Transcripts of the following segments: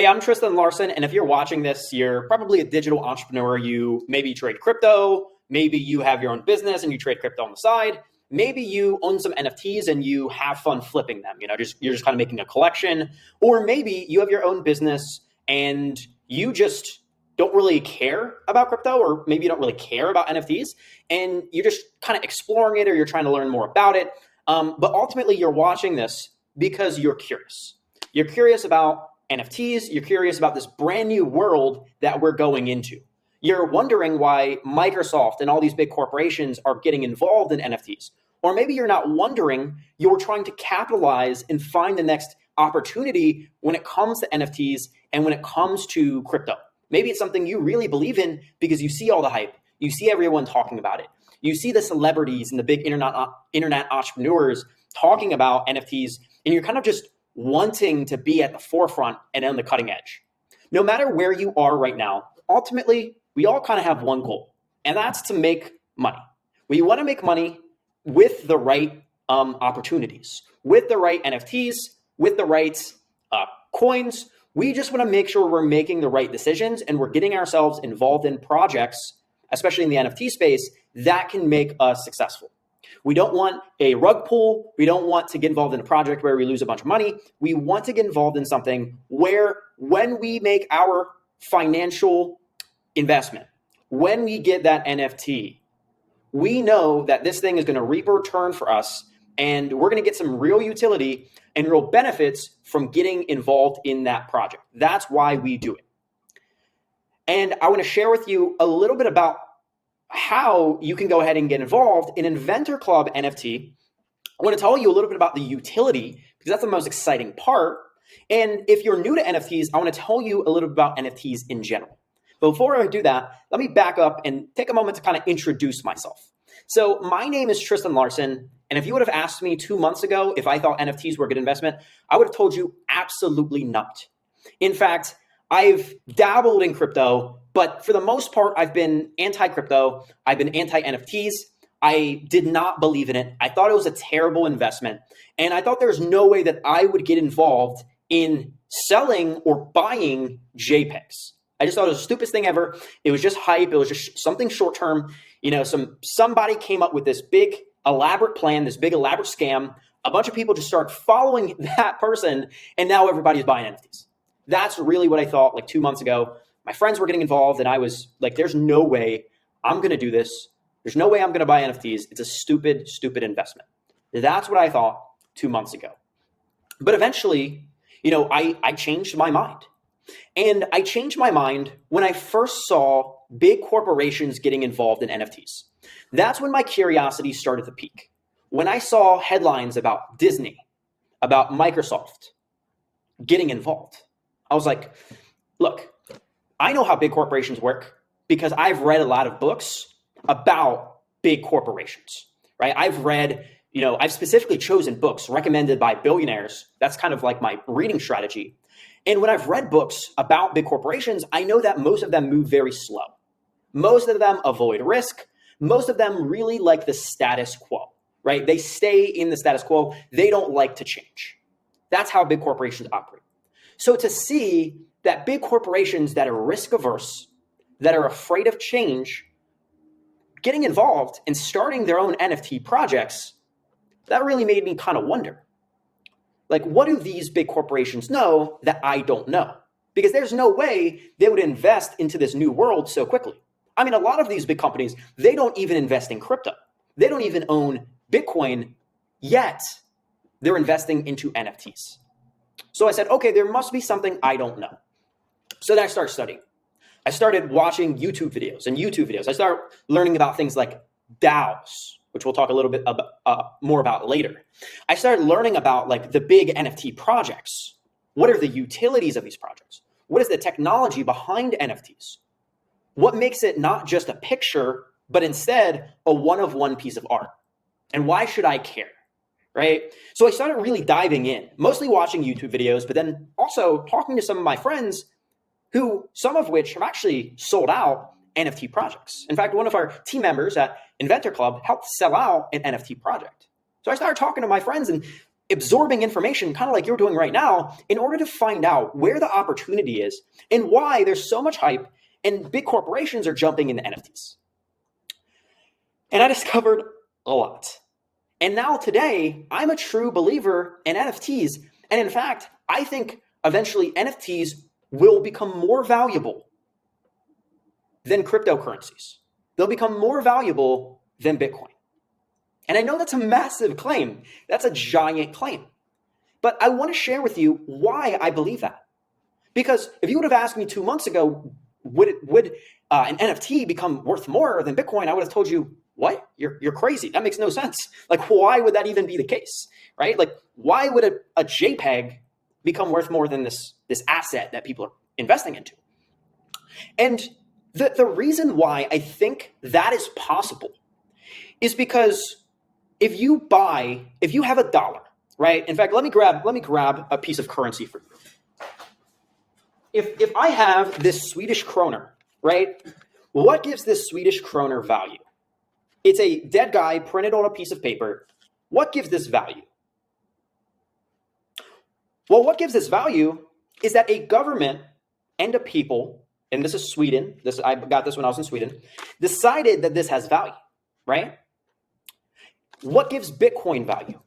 Hey, I'm Tristan Larson, and if you're watching this, you're probably a digital entrepreneur. You maybe trade crypto, maybe you have your own business and you trade crypto on the side. Maybe you own some NFTs and you have fun flipping them. You're just kind of making a collection, or maybe you have your own business and you just don't really care about crypto, or maybe you don't really care about NFTs and you're just kind of exploring it, or you're trying to learn more about it. But ultimately, you're watching this because you're curious. You're curious about NFTs. You're curious about this brand new world that we're going into. You're wondering why Microsoft and all these big corporations are getting involved in NFTs. Or maybe you're not wondering, you're trying to capitalize and find the next opportunity when it comes to NFTs and when it comes to crypto. Maybe it's something you really believe in because you see all the hype. You see everyone talking about it. You see the celebrities and the big internet entrepreneurs talking about NFTs, and you're kind of just wanting to be at the forefront and on the cutting edge. No matter where you are right now, ultimately, we all kind of have one goal, and that's to make money. We want to make money with the right opportunities, with the right NFTs, with the right coins. We just want to make sure we're making the right decisions and we're getting ourselves involved in projects, especially in the NFT space, that can make us successful. We don't want a rug pull. We don't want to get involved in a project where we lose a bunch of money. We want to get involved in something where when we make our financial investment, when we get that NFT, we know that this thing is going to reap a return for us, and we're going to get some real utility and real benefits from getting involved in that project. That's why we do it. And I want to share with you a little bit about how you can go ahead and get involved in Inventor Club NFT. I want to tell you a little bit about the utility because that's the most exciting part. And if you're new to NFTs, I want to tell you a little bit about NFTs in general. But before I do that, let me back up and take a moment to kind of introduce myself. So my name is Tristan Larson. And if you would have asked me 2 months ago if I thought NFTs were a good investment, I would have told you absolutely not. In fact, I've dabbled in crypto, but for the most part, I've been anti-crypto. I've been anti-NFTs. I did not believe in it. I thought it was a terrible investment. And I thought there was no way that I would get involved in selling or buying JPEGs. I just thought it was the stupidest thing ever. It was just hype. It was just something short-term. Somebody came up with this big elaborate plan, this big elaborate scam. A bunch of people just started following that person, and now everybody's buying NFTs. That's really what I thought like 2 months ago. My friends were getting involved, and I was like, there's no way I'm going to do this. There's no way I'm going to buy NFTs. It's a stupid, stupid investment. That's what I thought 2 months ago. But eventually, I changed my mind. And I changed my mind when I first saw big corporations getting involved in NFTs. That's when my curiosity started to peak. When I saw headlines about Disney, about Microsoft getting involved, I was like, look, I know how big corporations work because I've read a lot of books about big corporations, right? I've specifically chosen books recommended by billionaires. That's kind of like my reading strategy. And when I've read books about big corporations, I know that most of them move very slow. Most of them avoid risk. Most of them really like the status quo, right? They stay in the status quo. They don't like to change. That's how big corporations operate. So to see that big corporations that are risk averse, that are afraid of change, getting involved and starting their own NFT projects, that really made me kind of wonder. Like, what do these big corporations know that I don't know? Because there's no way they would invest into this new world so quickly. I mean, a lot of these big companies, they don't even invest in crypto. They don't even own Bitcoin, yet they're investing into NFTs. So I said, okay, there must be something I don't know. So then I started studying. I started watching YouTube videos. I started learning about things like DAOs, which we'll talk a little bit more about later. I started learning about like the big NFT projects. What are the utilities of these projects? What is the technology behind NFTs? What makes it not just a picture, but instead a one-of-one piece of art? And why should I care, right? So I started really diving in, mostly watching YouTube videos, but then also talking to some of my friends who, some of which have actually sold out NFT projects. In fact, one of our team members at Inventor Club helped sell out an NFT project. So I started talking to my friends, and absorbing information, kind of like you're doing right now, in order to find out where the opportunity is and why there's so much hype and big corporations are jumping into NFTs. And I discovered a lot. And now today, I'm a true believer in NFTs. And in fact, I think eventually NFTs will become more valuable than cryptocurrencies. They'll become more valuable than Bitcoin. And I know that's a massive claim. That's a giant claim. But I want to share with you why I believe that. Because if you would have asked me 2 months ago, would an NFT become worth more than Bitcoin? I would have told you, what? You're crazy. That makes no sense. Like, why would that even be the case, right? Like, why would a JPEG become worth more than this asset that people are investing into? And the reason why I think that is possible is because if you have $1, right? In fact, let me grab a piece of currency for you. If I have this Swedish kroner, right? What gives this Swedish kroner value? It's a dead guy printed on a piece of paper. What gives this value? Well, what gives this value is that a government and a people, and this is Sweden, I got this when I was in Sweden, decided that this has value, right? What gives Bitcoin value?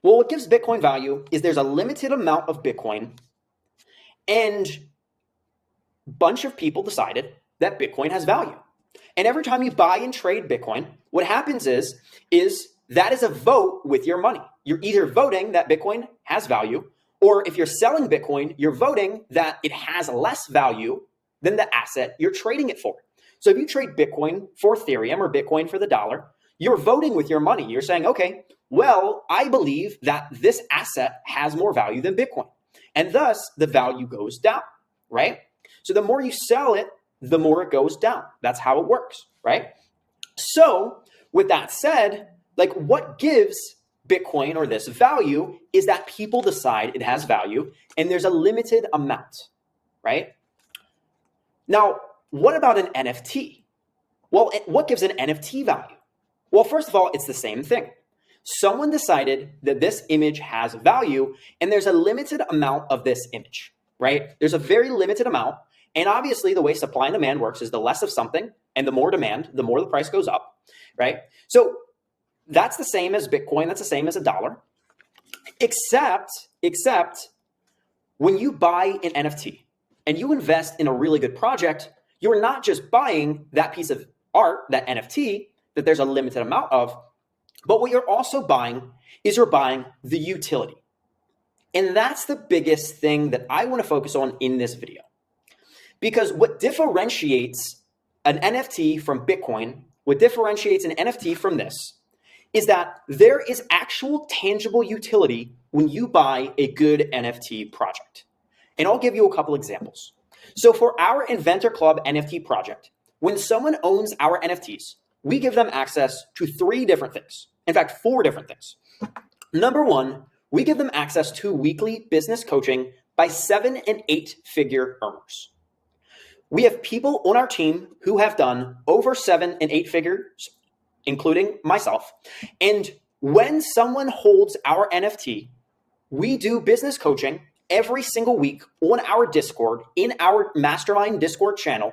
Well, what gives Bitcoin value is there's a limited amount of Bitcoin, and a bunch of people decided that Bitcoin has value. And every time you buy and trade Bitcoin, what happens is that is a vote with your money. You're either voting that Bitcoin has value, or if you're selling Bitcoin, you're voting that it has less value than the asset you're trading it for. So if you trade Bitcoin for Ethereum or Bitcoin for the dollar, you're voting with your money. You're saying, okay, well, I believe that this asset has more value than Bitcoin. And thus the value goes down, right? So the more you sell it, the more it goes down. That's how it works, right? So with that said, like, what gives Bitcoin or this value is that people decide it has value and there's a limited amount, right? Now, what about an NFT? Well, what gives an NFT value? Well, first of all, it's the same thing. Someone decided that this image has value and there's a limited amount of this image, right? There's a very limited amount. And obviously the way supply and demand works is the less of something and the more demand, the more the price goes up, right? So that's the same as Bitcoin. That's the same as a dollar, except when you buy an NFT and you invest in a really good project, you're not just buying that piece of art, that NFT that there's a limited amount of, but what you're also buying is you're buying the utility. And that's the biggest thing that I want to focus on in this video. Because what differentiates an NFT from Bitcoin, what differentiates an NFT from this, is that there is actual tangible utility when you buy a good NFT project. And I'll give you a couple examples. So for our Inventor Club NFT project, when someone owns our NFTs, we give them access to 3 different things. In fact, 4 different things. Number 1, we give them access to weekly business coaching by 7- and 8-figure earners. We have people on our team who have done over 7- and 8 figures, including myself. And when someone holds our NFT, we do business coaching every single week on our Discord, in our mastermind Discord channel.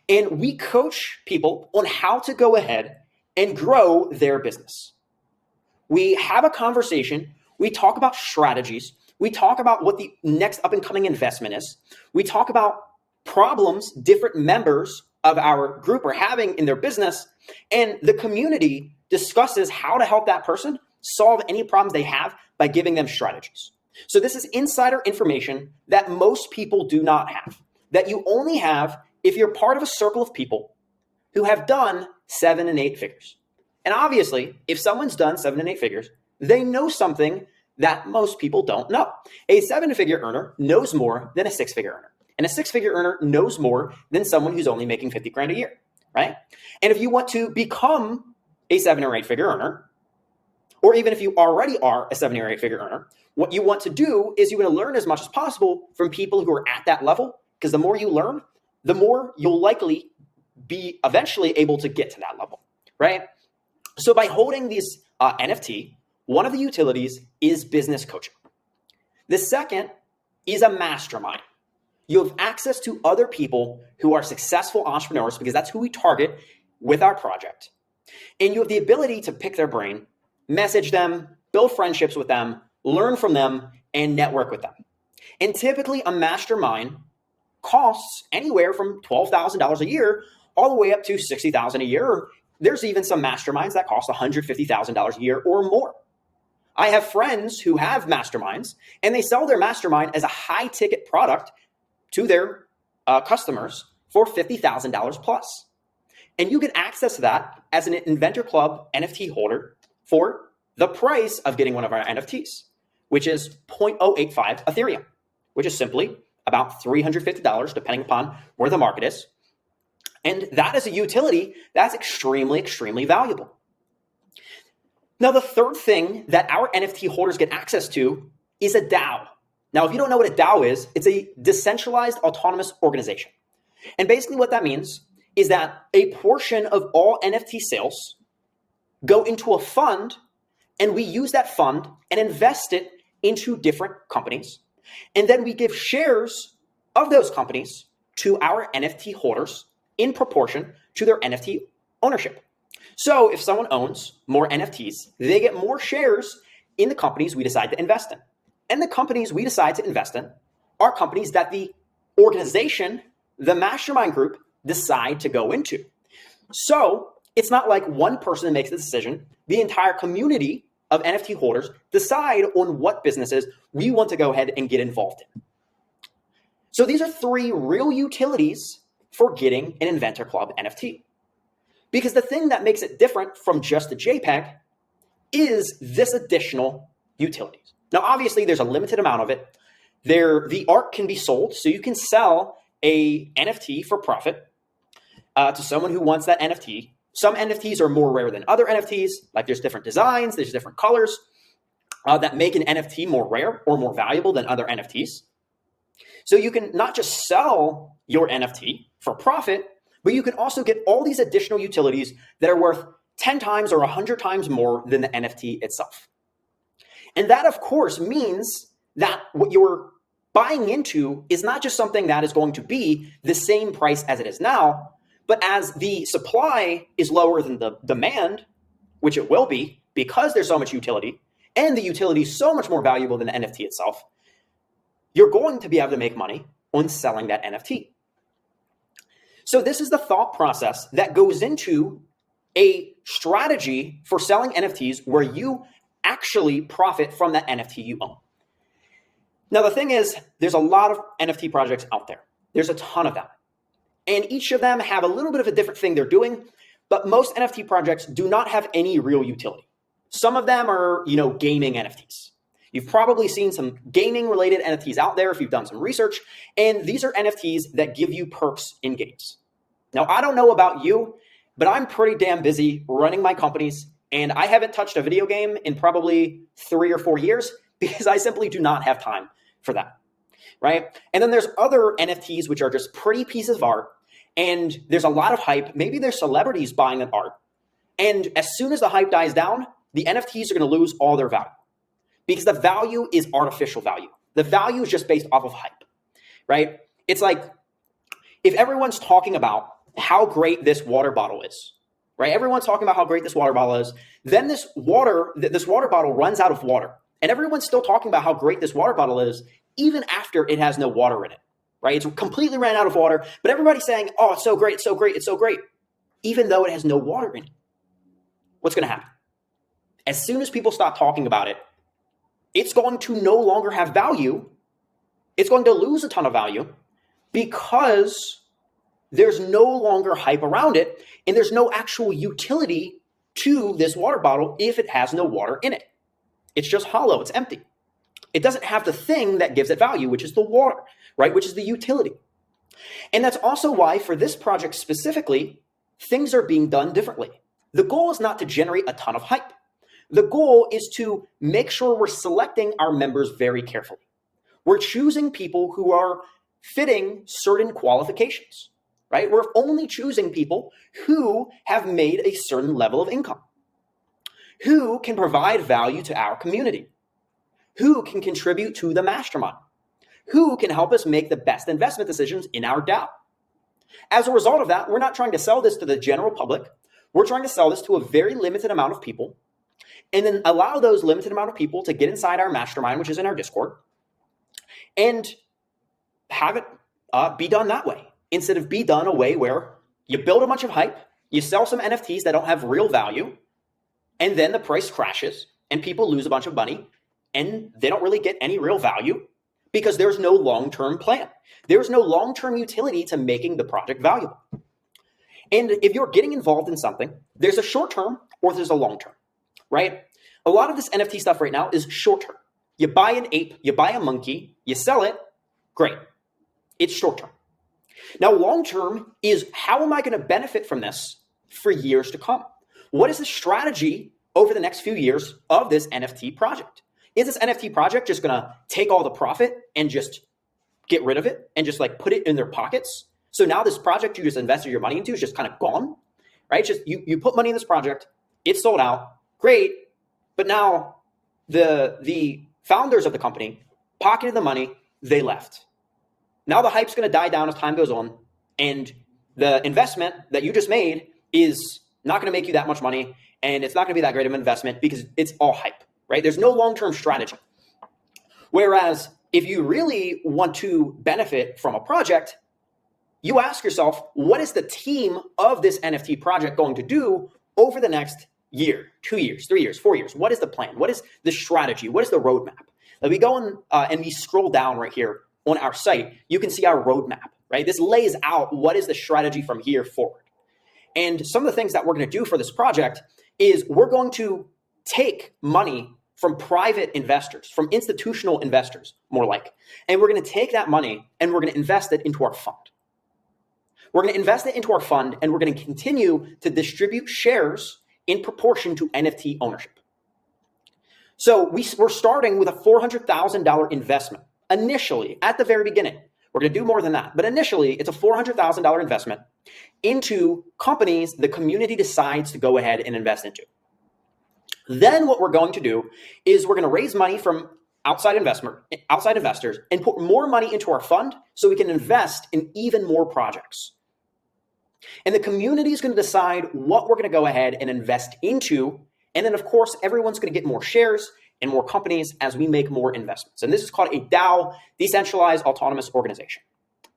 And we coach people on how to go ahead and grow their business. We have a conversation. We talk about strategies. We talk about what the next up and coming investment is. We talk about problems different members of our group are having in their business, and the community discusses how to help that person solve any problems they have by giving them strategies. So this is insider information that most people do not have, that you only have if you're part of a circle of people who have done 7 and 8 figures. And obviously, if someone's done 7 and 8 figures, they know something that most people don't know. A 7-figure earner knows more than a 6-figure earner. And a 6-figure earner knows more than someone who's only making 50 grand a year, right? And if you want to become a 7 or 8-figure earner, or even if you already are a 7 or 8-figure earner, what you want to do is you want to learn as much as possible from people who are at that level, because the more you learn, the more you'll likely be eventually able to get to that level, right? So by holding these NFT, one of the utilities is business coaching. The second is a mastermind. You have access to other people who are successful entrepreneurs because that's who we target with our project. And you have the ability to pick their brain, message them, build friendships with them, learn from them, and network with them. And typically a mastermind costs anywhere from $12,000 a year all the way up to $60,000 a year. There's even some masterminds that cost $150,000 a year or more. I have friends who have masterminds and they sell their mastermind as a high ticket product to their customers for $50,000 plus. And you can access that as an Inventor Club NFT holder for the price of getting one of our NFTs, which is 0.085 Ethereum, which is simply about $350, depending upon where the market is. And that is a utility that's extremely, extremely valuable. Now, the third thing that our NFT holders get access to is a DAO. Now, if you don't know what a DAO is, it's a decentralized autonomous organization. And basically what that means is that a portion of all NFT sales go into a fund, and we use that fund and invest it into different companies. And then we give shares of those companies to our NFT holders in proportion to their NFT ownership. So if someone owns more NFTs, they get more shares in the companies we decide to invest in. And the companies we decide to invest in are companies that the organization, the mastermind group, decide to go into. So it's not like one person makes the decision. The entire community of NFT holders decide on what businesses we want to go ahead and get involved in. So these are three real utilities for getting an Inventor Club NFT. Because the thing that makes it different from just a JPEG is this additional utilities. Now, obviously, there's a limited amount of it. The art can be sold, so you can sell a NFT for profit to someone who wants that NFT. Some NFTs are more rare than other NFTs. Like there's different designs, there's different colors that make an NFT more rare or more valuable than other NFTs. So you can not just sell your NFT for profit, but you can also get all these additional utilities that are worth 10 times or 100 times more than the NFT itself. And that, of course, means that what you're buying into is not just something that is going to be the same price as it is now, but as the supply is lower than the demand, which it will be because there's so much utility, and the utility is so much more valuable than the NFT itself, you're going to be able to make money on selling that NFT. So this is the thought process that goes into a strategy for selling NFTs where you actually profit from that NFT you own. Now, the thing is, there's a lot of NFT projects out there. There's a ton of them. And each of them have a little bit of a different thing they're doing, but most NFT projects do not have any real utility. Some of them are, gaming NFTs. You've probably seen some gaming-related NFTs out there if you've done some research, and these are NFTs that give you perks in games. Now, I don't know about you, but I'm pretty damn busy running my companies, and I haven't touched a video game in probably 3 or 4 years because I simply do not have time for that, right? And then there's other NFTs which are just pretty pieces of art, and there's a lot of hype. Maybe there's celebrities buying that art, and as soon as the hype dies down, the NFTs are going to lose all their value because the value is artificial value. The value is just based off of hype, right? It's like if everyone's talking about how great this water bottle is, right? Everyone's talking about how great this water bottle is. Then this water bottle runs out of water. And everyone's still talking about how great this water bottle is, even after it has no water in it, right? It's completely ran out of water, but everybody's saying, oh, it's so great, it's so great, it's so great, even though it has no water in it. What's going to happen? As soon as people stop talking about it, it's going to no longer have value. It's going to lose a ton of value because there's no longer hype around it, and there's no actual utility to this water bottle if it has no water in it. It's just hollow, it's empty. It doesn't have the thing that gives it value, which is the water, right? Which is the utility. And that's also why for this project specifically, things are being done differently. The goal is not to generate a ton of hype. The goal is to make sure we're selecting our members very carefully. We're choosing people who are fitting certain qualifications, right? We're only choosing people who have made a certain level of income. Who can provide value to our community? Who can contribute to the mastermind? Who can help us make the best investment decisions in our DAO? As a result of that, we're not trying to sell this to the general public. We're trying to sell this to a very limited amount of people, and then allow those limited amount of people to get inside our mastermind, which is in our Discord, and have it be done that way, instead of be done a way where you build a bunch of hype, you sell some NFTs that don't have real value, and then the price crashes and people lose a bunch of money and they don't really get any real value because there's no long-term plan. There's no long-term utility to making the project valuable. And if you're getting involved in something, there's a short-term or there's a long-term, right? A lot of this NFT stuff right now is short-term. You buy an ape, you buy a monkey, you sell it, great. It's short-term. Now, long-term is, how am I going to benefit from this for years to come? What is the strategy over the next few years of this NFT project? Is this NFT project just going to take all the profit and just get rid of it and just like put it in their pockets? So now this project you just invested your money into is just kind of gone, right? Just you put money in this project, it's sold out, great. But now the founders of the company pocketed the money, they left. Now the hype's going to die down as time goes on, and the investment that you just made is not going to make you that much money, and it's not going to be that great of an investment because it's all hype, right? There's no long-term strategy. Whereas if you really want to benefit from a project, you ask yourself, what is the team of this NFT project going to do over the next year, 2 years, 3 years, 4 years? What is the plan? What is the strategy? What is the roadmap? If we go on and we scroll down right here on our site, you can see our roadmap, right? This lays out what is the strategy from here forward. And some of the things that we're going to do for this project is we're going to take money from private investors, from institutional investors, more like, and we're going to take that money and we're going to invest it into our fund. We're going to invest it into our fund, and we're going to continue to distribute shares in proportion to NFT ownership. So we're starting with a $400,000 investment initially at the very beginning. We're going to do more than that, but initially it's a $400,000 investment into companies the community decides to go ahead and invest into. Then what we're going to do is we're going to raise money from outside investors and put more money into our fund so we can invest in even more projects. And the community is going to decide what we're going to go ahead and invest into. And then, of course, everyone's going to get more shares and more companies as we make more investments. And this is called a DAO, decentralized autonomous organization,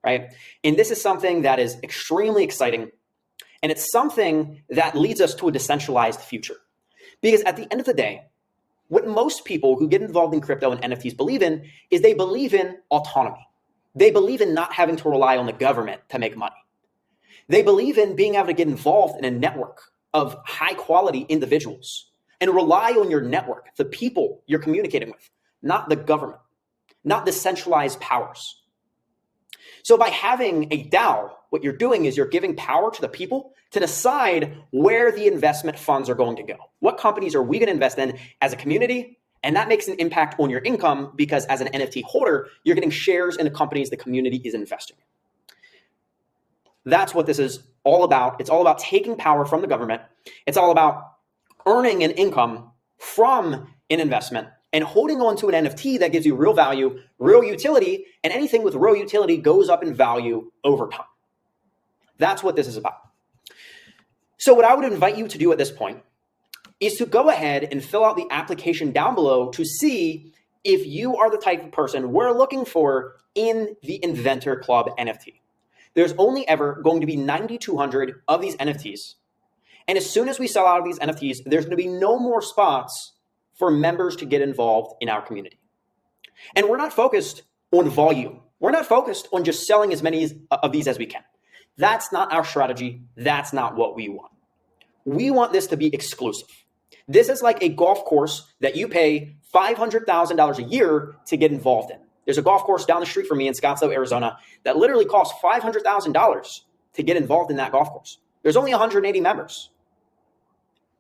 right? And this is something that is extremely exciting. And it's something that leads us to a decentralized future. Because at the end of the day, what most people who get involved in crypto and NFTs believe in is they believe in autonomy. They believe in not having to rely on the government to make money. They believe in being able to get involved in a network of high quality individuals and rely on your network, the people you're communicating with, not the government, not the centralized powers. So by having a DAO, what you're doing is you're giving power to the people to decide where the investment funds are going to go. What companies are we going to invest in as a community? And that makes an impact on your income because as an NFT holder, you're getting shares in the companies the community is investing in. That's what this is all about. It's all about taking power from the government. It's all about earning an income from an investment and holding on to an NFT that gives you real value, real utility, and anything with real utility goes up in value over time. That's what this is about. So what I would invite you to do at this point is to go ahead and fill out the application down below to see if you are the type of person we're looking for in the Inventor Club NFT. There's only ever going to be 9,200 of these NFTs. And as soon as we sell out of these NFTs, there's going to be no more spots for members to get involved in our community. And we're not focused on volume. We're not focused on just selling as many of these as we can. That's not our strategy. That's not what we want. We want this to be exclusive. This is like a golf course that you pay $500,000 a year to get involved in. There's a golf course down the street from me in Scottsdale, Arizona, that literally costs $500,000 to get involved in that golf course. There's only 180 members.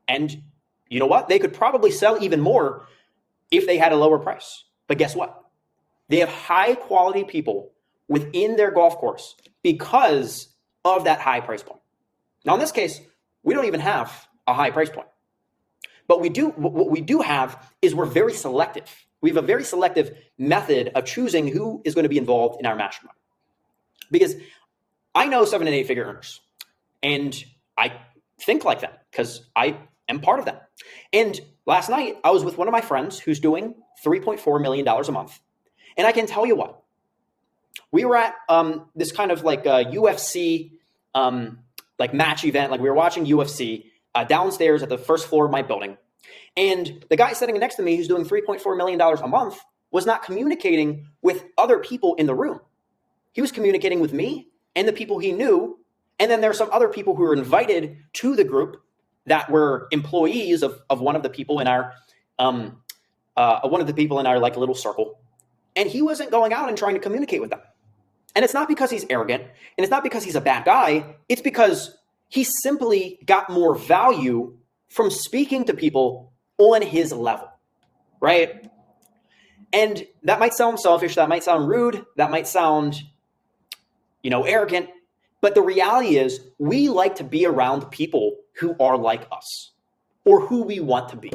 And you know what? They could probably sell even more if they had a lower price. But guess what? They have high quality people within their golf course because of that high price point. Now, in this case, we don't even have a high price point. But what we do have is we're very selective. We have a very selective method of choosing who is going to be involved in our mastermind. Because I know 7 and 8 figure earners, and I think like them because I am part of them. And last night I was with one of my friends who's doing $3.4 million a month. And I can tell you what, we were at this kind of like a UFC like match event. Like we were watching UFC downstairs at the first floor of my building. And the guy sitting next to me who's doing $3.4 million a month was not communicating with other people in the room. He was communicating with me and the people he knew. And then there are some other people who were invited to the group that were employees of one of the people in our like little circle. And he wasn't going out and trying to communicate with them. And it's not because he's arrogant, and it's not because he's a bad guy. It's because he simply got more value from speaking to people on his level, right? And that might sound selfish, that might sound rude, that might sound, arrogant. But the reality is we like to be around people who are like us or who we want to be.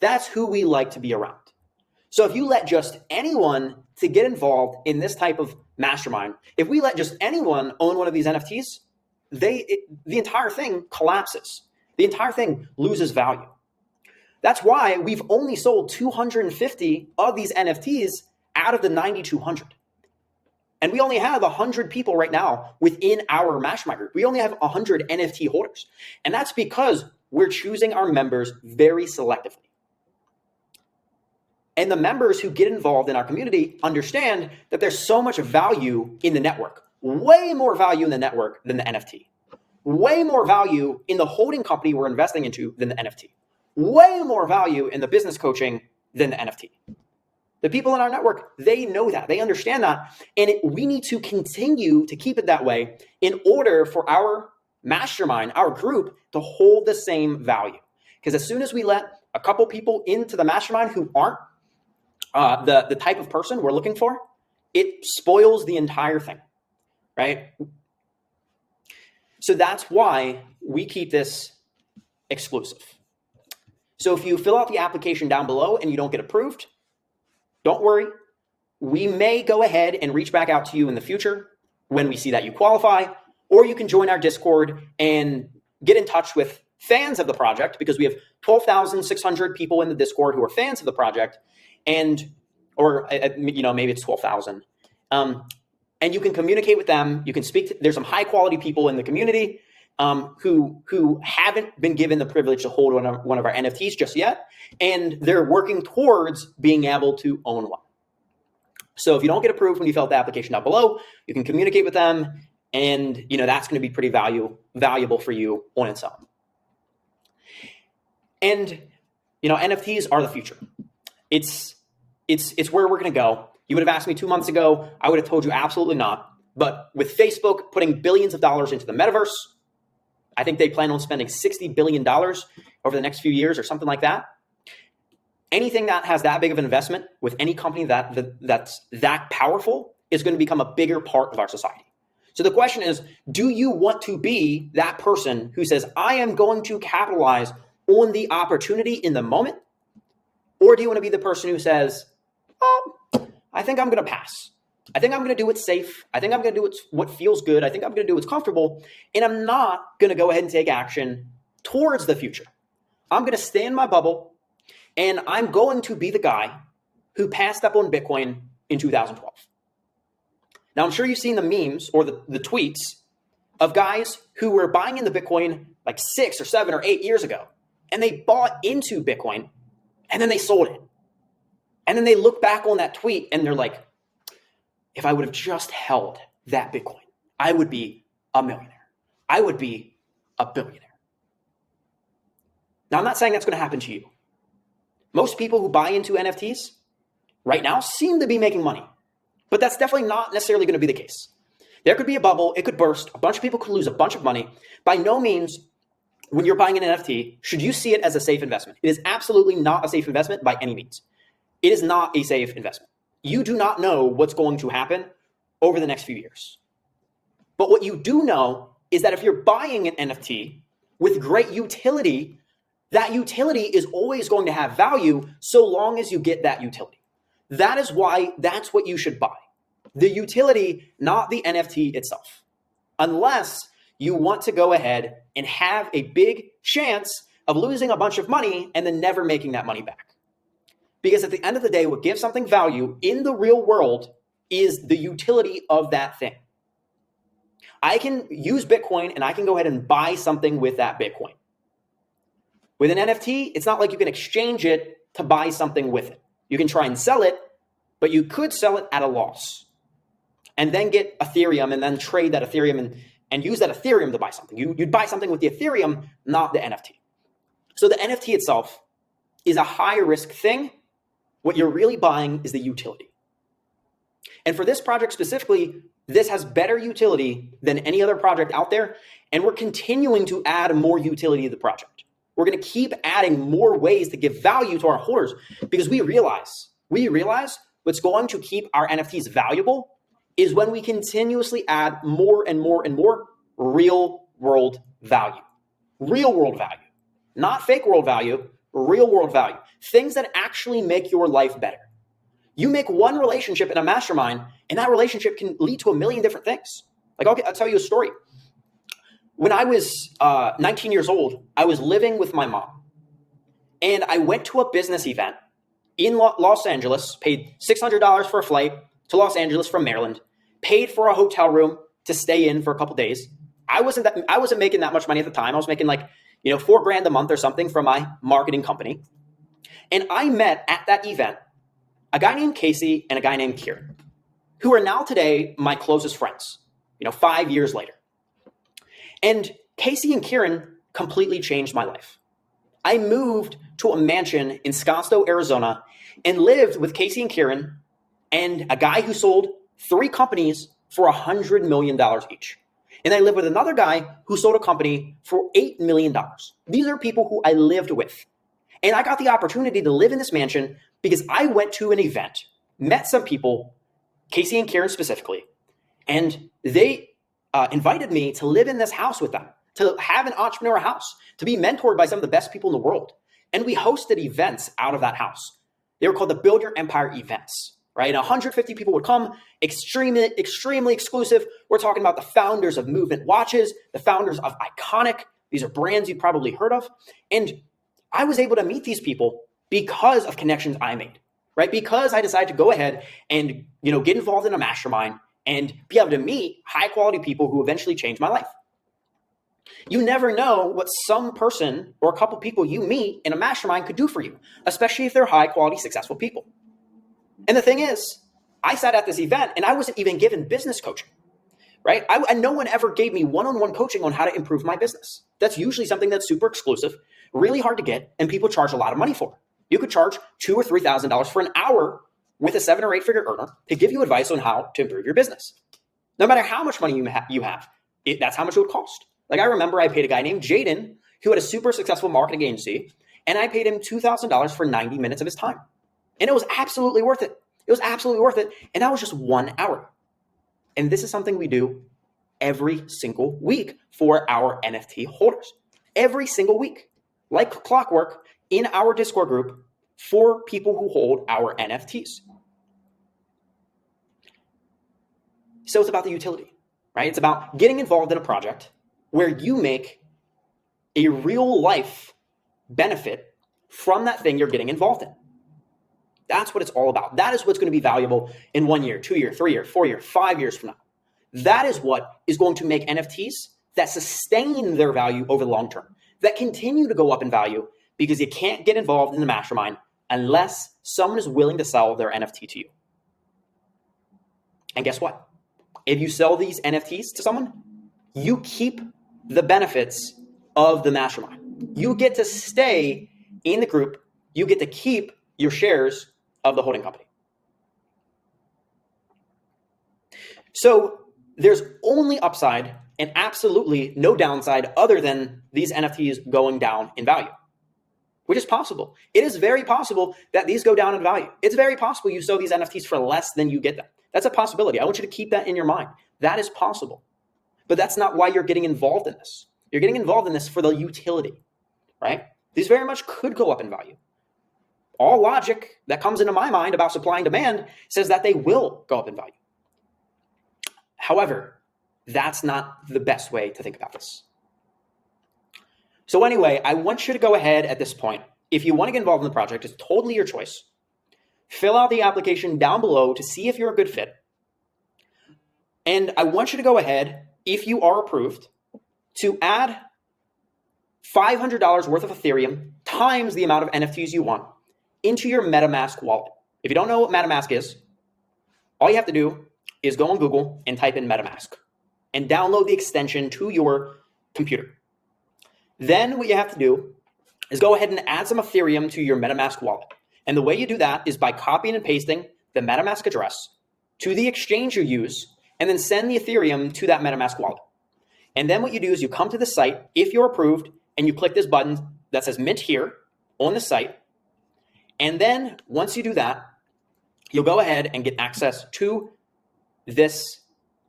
That's who we like to be around. So if you let just anyone to get involved in this type of mastermind, if we let just anyone own one of these NFTs, the entire thing collapses. The entire thing loses value. That's why we've only sold 250 of these NFTs out of the 9,200. And we only have 100 people right now within our mastermind group. We only have 100 NFT holders. And that's because we're choosing our members very selectively. And the members who get involved in our community understand that there's so much value in the network, way more value in the network than the NFT, way more value in the holding company we're investing into than the NFT, way more value in the business coaching than the NFT. The people in our network, they know that, they understand that. And we need to continue to keep it that way in order for our mastermind, our group, to hold the same value. Because as soon as we let a couple people into the mastermind who aren't the type of person we're looking for, it spoils the entire thing, right? So that's why we keep this exclusive. So if you fill out the application down below and you don't get approved, don't worry. We may go ahead and reach back out to you in the future when we see that you qualify, or you can join our Discord and get in touch with fans of the project, because we have 12,600 people in the Discord who are fans of the project. Or maybe it's 12,000. And you can communicate with them. You can speak to, there's some high quality people in the community who haven't been given the privilege to hold one of our NFTs just yet. And they're working towards being able to own one. So if you don't get approved when you fill out the application down below, you can communicate with them. And that's going to be pretty valuable for you on its own. And NFTs are the future. It's where we're going to go. You would have asked me 2 months ago, I would have told you absolutely not. But with Facebook putting billions of dollars into the metaverse, I think they plan on spending $60 billion over the next few years or something like that. Anything that has that big of an investment with any company that's that powerful is going to become a bigger part of our society. So the question is, do you want to be that person who says, I am going to capitalize on the opportunity in the moment? Or do you want to be the person who says, I think I'm going to pass. I think I'm going to do what's safe. I think I'm going to do what feels good. I think I'm going to do what's comfortable. And I'm not going to go ahead and take action towards the future. I'm going to stay in my bubble, and I'm going to be the guy who passed up on Bitcoin in 2012. Now, I'm sure you've seen the memes or the tweets of guys who were buying into Bitcoin like 6 or 7 or 8 years ago. And they bought into Bitcoin, and then they sold it. And then they look back on that tweet and they're like, if I would have just held that Bitcoin, I would be a millionaire. I would be a billionaire. Now, I'm not saying that's going to happen to you. Most people who buy into NFTs right now seem to be making money, but that's definitely not necessarily going to be the case. There could be a bubble. It could burst. A bunch of people could lose a bunch of money. By no means, when you're buying an NFT, should you see it as a safe investment. It is absolutely not a safe investment by any means. It is not a safe investment. You do not know what's going to happen over the next few years. But what you do know is that if you're buying an NFT with great utility That utility is always going to have value so long as you get that utility. That is why that's what you should buy. The utility, not the NFT itself. Unless you want to go ahead and have a big chance of losing a bunch of money and then never making that money back. Because at the end of the day, what gives something value in the real world is the utility of that thing. I can use Bitcoin and I can go ahead and buy something with that Bitcoin. With an NFT, it's not like you can exchange it to buy something with it. You can try and sell it, but you could sell it at a loss and then get Ethereum and then trade that Ethereum and use that Ethereum to buy something. You'd buy something with the Ethereum, not the NFT. So the NFT itself is a high risk thing. What you're really buying is the utility. And for this project specifically, this has better utility than any other project out there. And we're continuing to add more utility to the project. We're going to keep adding more ways to give value to our holders because we realize what's going to keep our NFTs valuable is when we continuously add more and more and more real world value. Real world value. Not fake world value, real world value. Things that actually make your life better. You make one relationship in a mastermind, and that relationship can lead to a million different things. Like, I'll tell you a story. When I was 19 years old, I was living with my mom. And I went to a business event in Los Angeles, paid $600 for a flight to Los Angeles from Maryland, paid for a hotel room to stay in for a couple days. I wasn't making that much money at the time. I was making like, $4,000 a month or something from my marketing company. And I met at that event a guy named Casey and a guy named Kieran, who are now today my closest friends, 5 years later. And Casey and Kieran completely changed my life. I moved to a mansion in Scottsdale, Arizona, and lived with Casey and Kieran and a guy who sold 3 companies for $100 million each. And I lived with another guy who sold a company for $8 million. These are people who I lived with. And I got the opportunity to live in this mansion because I went to an event, met some people, Casey and Kieran specifically, and they invited me to live in this house with them, to have an entrepreneur house, to be mentored by some of the best people in the world. And we hosted events out of that house. They were called the Build Your Empire events, right? And 150 people would come, extremely exclusive. We're talking about the founders of Movement Watches, the founders of Iconic. These are brands you've probably heard of. And I was able to meet these people because of connections I made, right? Because I decided to go ahead and, get involved in a mastermind and be able to meet high quality people who eventually changed my life. You never know what some person or a couple people you meet in a mastermind could do for you, especially if they're high quality, successful people. And the thing is, I sat at this event and I wasn't even given business coaching, right? And no one ever gave me one-on-one coaching on how to improve my business. That's usually something that's super exclusive, really hard to get, and people charge a lot of money for. You could charge $2,000 or $3,000 for an hour with a 7 or 8 figure earner to give you advice on how to improve your business. No matter how much money you have, that's how much it would cost. Like, I remember I paid a guy named Jaden who had a super successful marketing agency, and I paid him $2,000 for 90 minutes of his time. And it was absolutely worth it. It was absolutely worth it. And that was just 1 hour. And this is something we do every single week for our NFT holders. Every single week, like clockwork, in our Discord group for people who hold our NFTs. So it's about the utility, right? It's about getting involved in a project where you make a real life benefit from that thing you're getting involved in. That's what it's all about. That is what's going to be valuable in 1 year, 2 year, 3 year, 4 year, 5 years from now. That is what is going to make NFTs that sustain their value over the long term, that continue to go up in value, because you can't get involved in the mastermind unless someone is willing to sell their NFT to you. And guess what? If you sell these NFTs to someone, you keep the benefits of the mastermind. You get to stay in the group. You get to keep your shares of the holding company. So there's only upside and absolutely no downside other than these NFTs going down in value, which is possible. It is very possible that these go down in value. It's very possible you sell these NFTs for less than you get them. That's a possibility. I want you to keep that in your mind. That is possible. But that's not why you're getting involved in this. You're getting involved in this for the utility, right? these very much could go up in value. All logic that comes into my mind about supply and demand says that they will go up in value. However, that's not the best way to think about this. So anyway, I want you to go ahead at this point. If you want to get involved in the project, it's totally your choice. Fill out the application down below to see if you're a good fit. And I want you to go ahead, if you are approved, to add $500 worth of Ethereum times the amount of NFTs you want into your MetaMask wallet. If you don't know what MetaMask is, all you have to do is go on Google and type in MetaMask and download the extension to your computer. Then what you have to do is go ahead and add some Ethereum to your MetaMask wallet. And the way you do that is by copying and pasting the MetaMask address to the exchange you use, and then send the Ethereum to that MetaMask wallet. And then what you do is you come to the site, if you're approved, and you click this button that says Mint Here on the site. And then once you do that, you'll go ahead and get access to this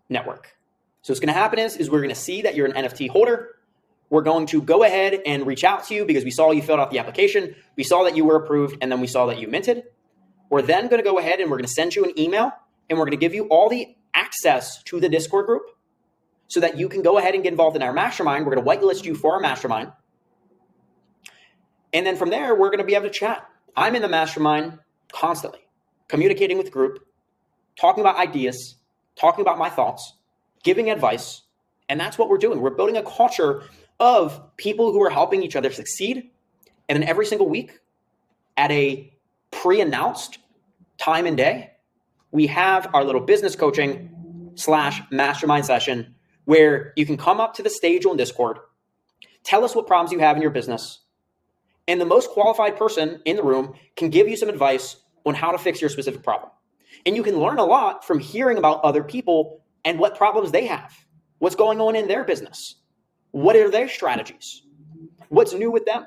network. So what's going to happen is we're going to see that you're an NFT holder. We're going to go ahead and reach out to you because we saw you filled out the application. We saw that you were approved, and then we saw that you minted. We're then going to go ahead and we're going to send you an email, and we're going to give you all the access to the Discord group so that you can go ahead and get involved in our mastermind. We're going to whitelist you for our mastermind. And then from there, we're going to be able to chat. I'm in the mastermind constantly, communicating with the group, talking about ideas, talking about my thoughts, giving advice. And that's what we're doing. We're building a culture of people who are helping each other succeed. And then every single week at a pre-announced time and day, we have our little business coaching / mastermind session where you can come up to the stage on Discord, tell us what problems you have in your business, and the most qualified person in the room can give you some advice on how to fix your specific problem. And you can learn a lot from hearing about other people and what problems they have, what's going on in their business, what are their strategies, what's new with them,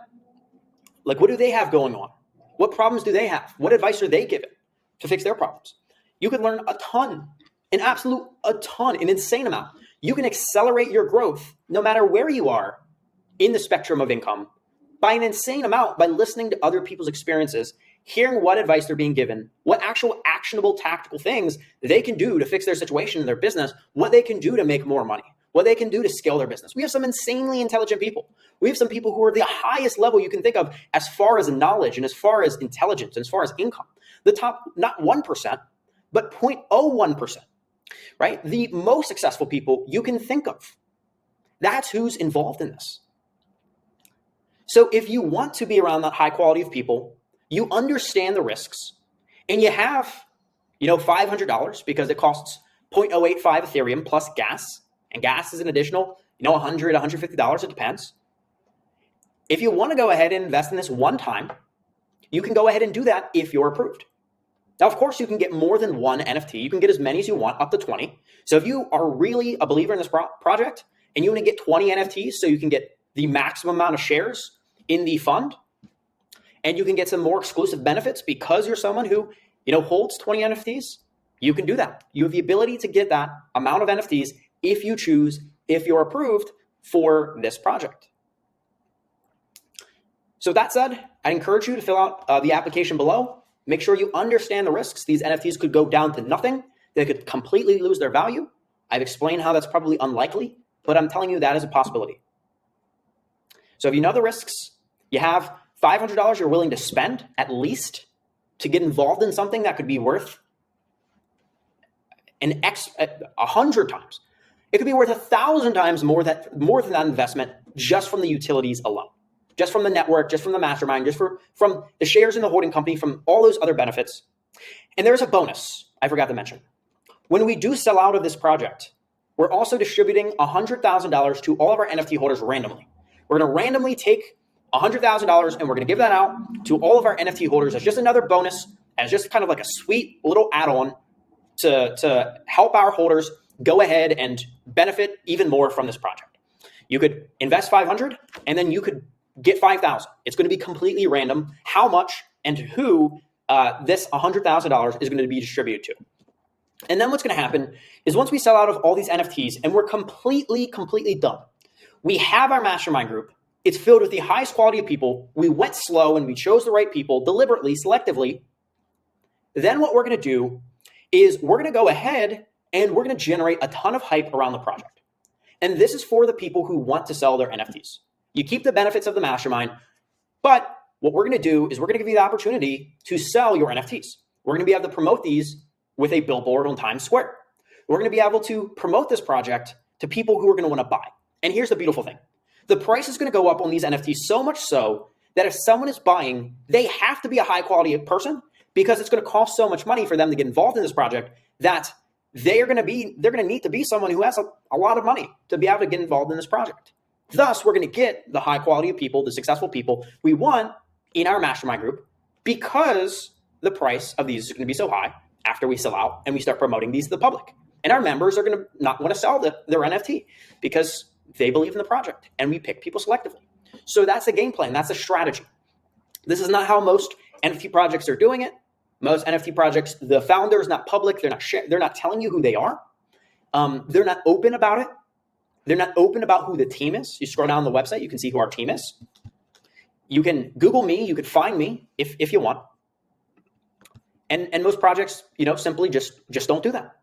like what do they have going on, what problems do they have, what advice are they given to fix their problems. You can learn a ton, an insane amount. You can accelerate your growth no matter where you are in the spectrum of income by an insane amount by listening to other people's experiences, hearing what advice they're being given, what actual actionable tactical things they can do to fix their situation in their business, what they can do to make more money, what they can do to scale their business. We have some insanely intelligent people. We have some people who are the highest level you can think of as far as knowledge and as far as intelligence and as far as income. The top, not 1%, but 0.01%, right? The most successful people you can think of. That's who's involved in this. So if you want to be around that high quality of people, you understand the risks, and you have, $500 because it costs 0.085 Ethereum plus gas, and gas is an additional, $100, $150, it depends. If you want to go ahead and invest in this one time, you can go ahead and do that if you're approved. Now, of course, you can get more than one NFT. You can get as many as you want, up to 20. So if you are really a believer in this project and you want to get 20 NFTs so you can get the maximum amount of shares in the fund, and you can get some more exclusive benefits because you're someone who, holds 20 NFTs, you can do that. You have the ability to get that amount of NFTs if you choose, if you're approved for this project. So that said, I encourage you to fill out the application below. Make sure you understand the risks. These NFTs could go down to nothing. They could completely lose their value. I've explained how that's probably unlikely, but I'm telling you that is a possibility. So if you know the risks, you have $500 you're willing to spend at least to get involved in something that could be worth 100 times. It could be worth 1,000 times more than that investment just from the utilities alone, just from the network, just from the mastermind, just from the shares in the holding company, from all those other benefits. And there's a bonus I forgot to mention. When we do sell out of this project, we're also distributing $100,000 to all of our NFT holders randomly. We're going to randomly take $100,000 and we're going to give that out to all of our NFT holders as just another bonus, as just kind of like a sweet little add-on to help our holders go ahead and benefit even more from this project. You could invest $500 and then you could get $5,000. It's going to be completely random how much and who this $100,000 is going to be distributed to. And then what's going to happen is once we sell out of all these NFTs and we're completely done, we have our mastermind group It's filled with the highest quality of people. We went slow and we chose the right people deliberately, selectively. Then what we're going to do is we're going to go ahead and we're going to generate a ton of hype around the project. And this is for the people who want to sell their NFTs. You keep the benefits of the mastermind, but what we're going to do is we're going to give you the opportunity to sell your NFTs. We're going to be able to promote these with a billboard on Times Square. We're going to be able to promote this project to people who are going to want to buy. And here's the beautiful thing. The price is going to go up on these NFTs so much so that if someone is buying, they have to be a high quality person because it's going to cost so much money for them to get involved in this project that they're going to need to be someone who has a lot of money to be able to get involved in this project. Thus, we're going to get the high quality of people, the successful people we want in our mastermind group because the price of these is going to be so high after we sell out and we start promoting these to the public. And our members are going to not want to sell their NFT because they believe in the project and we pick people selectively. So that's the game plan. That's the strategy. This is not how most NFT projects are doing it. Most NFT projects, the founder is not public. They're not telling you who they are. They're not open about it. They're not open about who the team is. You scroll down the website, you can see who our team is. You can Google me. You could find me if you want. And most projects, simply just don't do that.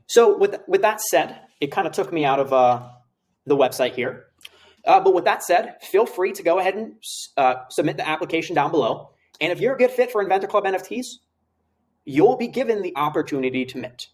So with that said, it kind of took me out of the website here. But with that said, feel free to go ahead and submit the application down below. And if you're a good fit for Inventor Club NFTs, you'll be given the opportunity to mint.